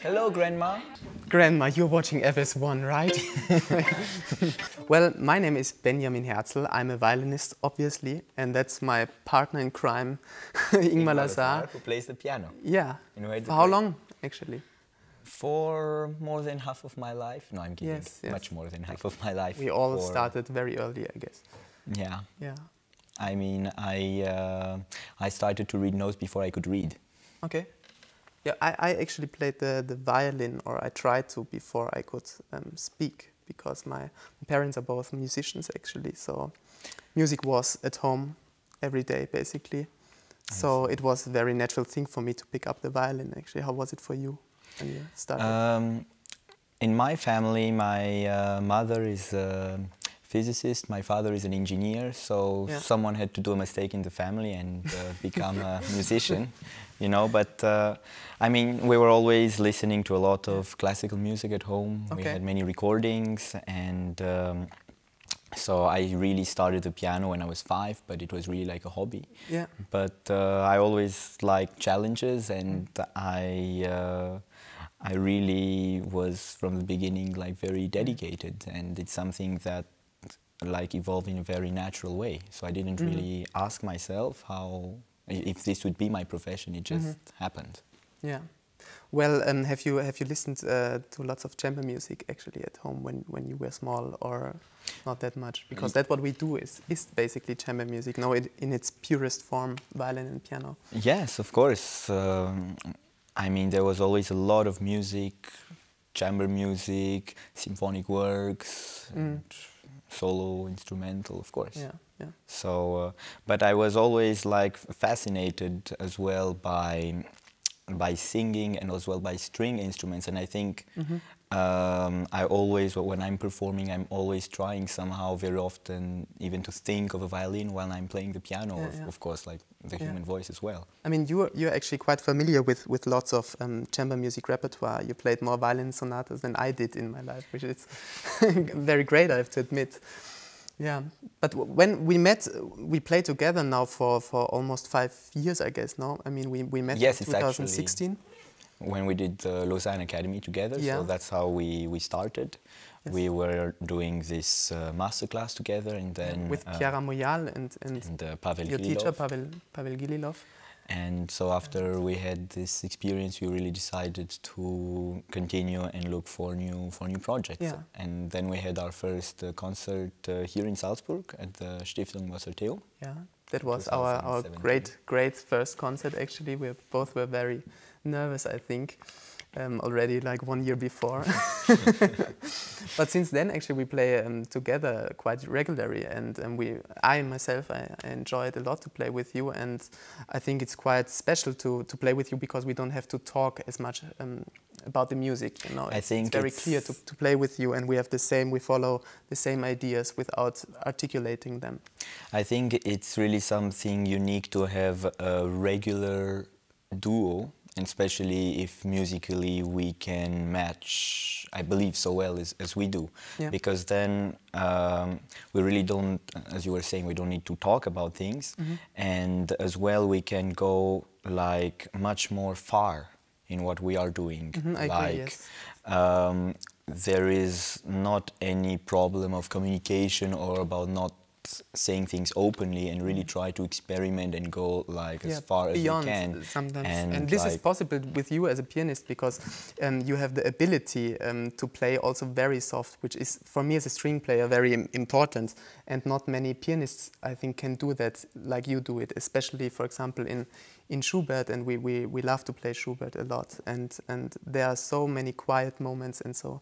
Hello, Grandma. Grandma, you're watching FS1, right? Well, my name is Benjamin Herzl. I'm a violinist, obviously, and that's my partner in crime, Ingmar Lazar. Who plays the piano. Yeah. For For how long, actually? For more than half of my life. No, I'm kidding. Yes, yes. Much more than half of my life. We all started very early, I guess. Yeah. Yeah. I mean, I started to read notes before I could read. Okay. Yeah, I actually played the violin, or I tried to before I could speak, because my parents are both musicians, actually. So music was at home every day, basically. So it was a very natural thing for me to pick up the violin, actually. How was it for you when you started? In my family, my mother is a physicist, my father is an engineer, so someone had to do a mistake in the family and become a musician, you know. But I mean, we were always listening to a lot of classical music at home. We had many recordings, and so I really started the piano when I was 5, but it was really like a hobby. Yeah. But I always liked challenges, and I really was from the beginning like very dedicated, and it's something that like evolved in a very natural way. So I didn't really ask myself if this would be my profession. It just happened. Yeah. Well, have you listened to lots of chamber music actually at home when you were small, or not that much? Because that's what we do is basically chamber music, now in its purest form, violin and piano. Yes, of course. I mean, there was always a lot of music, chamber music, symphonic works, and solo, instrumental, of course. Yeah, yeah. So, but I was always like fascinated as well by singing, and as well by string instruments. And I think I always, when I'm performing, I'm always trying somehow, very often, even to think of a violin while I'm playing the piano. Of course, like the human voice as well. I mean, you're actually quite familiar with lots of chamber music repertoire. You played more violin sonatas than I did in my life, which is very great, I have to admit. Yeah, but when we met, we played together now for almost 5 years, I guess, no? I mean, we met in 2016. When we did the Lausanne Academy together, so that's how we started. Yes. We were doing this masterclass together, and then with Chiara Moyal and Pavel your Gililov. teacher, Pavel Gililov. And so after we had this experience, we really decided to continue and look for new projects. Yeah. And then we had our first concert here in Salzburg at the Stiftung Wassertheum. Yeah, that was our great first concert. Actually, we both were very nervous, I think, already like 1 year before. But since then, actually, we play together quite regularly, and I myself enjoy it a lot to play with you, and I think it's quite special to play with you, because we don't have to talk as much about the music. You know, it's very clear to play with you, and we follow the same ideas without articulating them. I think it's really something unique to have a regular duo, and especially if musically we can match, I believe, so well as we do. Yeah. Because then we really don't, as you were saying, we don't need to talk about things. And as well, we can go like much more far in what we are doing. I agree, yes. There is not any problem of communication or about not saying things openly, and really try to experiment and go like as far as you can. Sometimes. And this is possible with you as a pianist, because you have the ability to play also very soft, which is, for me as a string player, very important. And not many pianists, I think, can do that like you do it, especially, for example, in Schubert, and we love to play Schubert a lot. And there are so many quiet moments and so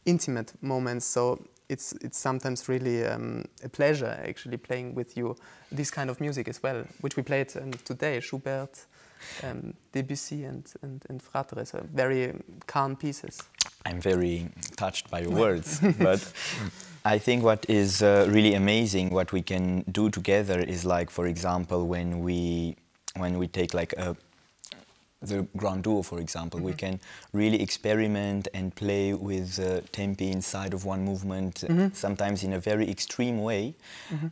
intimate moments. So it's sometimes really a pleasure actually playing with you this kind of music as well, which we played today, Schubert, Debussy and Fratere, so very calm pieces. I'm very touched by your words, but I think what is really amazing, what we can do together is, like, for example, when we take like the grand duo, for example, we can really experiment and play with tempi inside of one movement, sometimes in a very extreme way.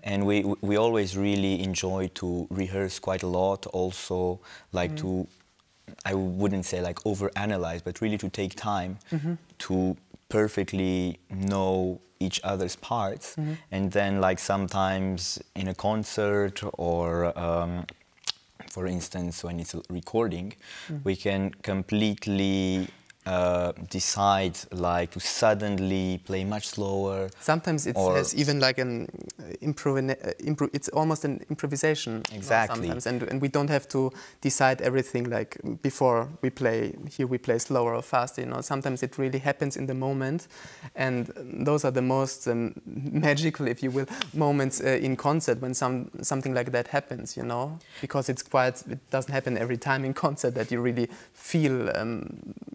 And we always really enjoy to rehearse quite a lot, also like to I wouldn't say like overanalyze, but really to take time to perfectly know each other's parts. And then like sometimes in a concert or for instance when it's a recording, we can completely decide like to suddenly play much slower. Sometimes it has even like an it's almost an improvisation. Exactly. Sometimes, and we don't have to decide everything like before we play. Here we play slower or faster. You know, sometimes it really happens in the moment, and those are the most magical, if you will, moments in concert when something like that happens. You know, because it doesn't happen every time in concert that you really feel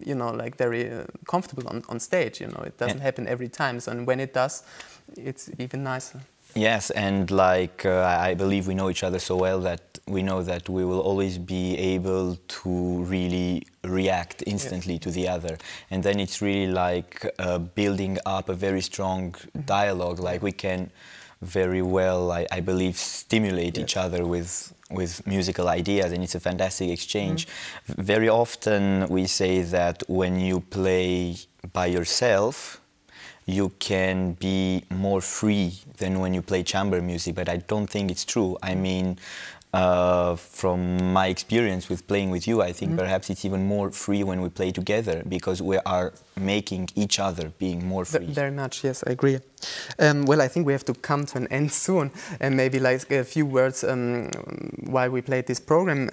you know, like very comfortable on stage. You know, it doesn't happen every time. So and when it does, it's even nicer. Yes, and like I believe we know each other so well that we know that we will always be able to really react instantly to the other. And then it's really like building up a very strong dialogue. Like we can very well, I believe, stimulate each other with musical ideas, and it's a fantastic exchange. Very often we say that when you play by yourself, you can be more free than when you play chamber music, but I don't think it's true. I mean, from my experience with playing with you, I think perhaps it's even more free when we play together, because we are making each other being more free. Very much, yes, I agree. Well, I think we have to come to an end soon, and maybe like a few words why we played this program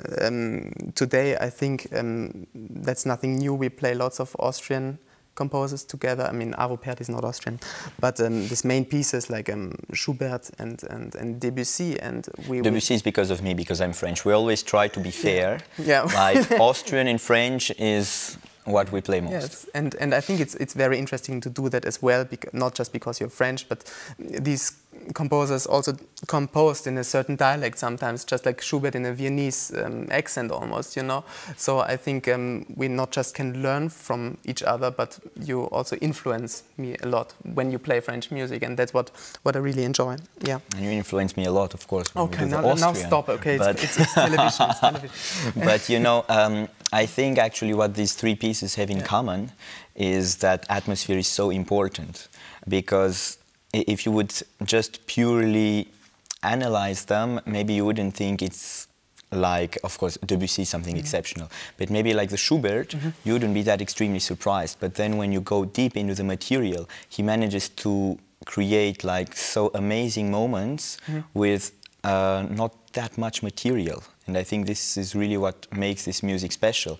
today. I think that's nothing new. We play lots of Austrian composers together. I mean, Arvo Pärt is not Austrian, but these main pieces like Schubert and Debussy, and Debussy is because of me, because I'm French. We always try to be fair. Yeah. Like Austrian and French is what we play most. Yes, and I think it's very interesting to do that as well, not just because you're French, but these composers also composed in a certain dialect sometimes, just like Schubert in a Viennese accent almost, you know. So I think we not just can learn from each other, but you also influence me a lot when you play French music, and that's what I really enjoy. Yeah. And you influence me a lot, of course. Okay, now stop. Okay, it's television. It's television. But you know, I think actually what these three pieces have in common is that atmosphere is so important, because if you would just purely analyze them, maybe you wouldn't think it's like, of course, Debussy is something exceptional, but maybe like the Schubert, you wouldn't be that extremely surprised. But then when you go deep into the material, he manages to create like so amazing moments with not that much material. And I think this is really what makes this music special.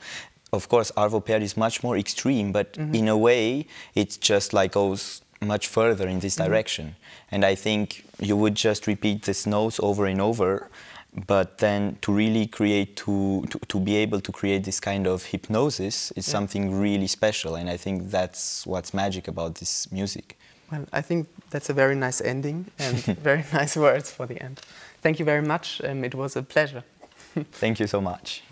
Of course, Arvo Pärt is much more extreme, but in a way, it's just like goes much further in this direction. And I think you would just repeat this notes over and over, but then to really create, to be able to create this kind of hypnosis is something really special. And I think that's what's magic about this music. Well, I think that's a very nice ending and very nice words for the end. Thank you very much. It was a pleasure. Thank you so much.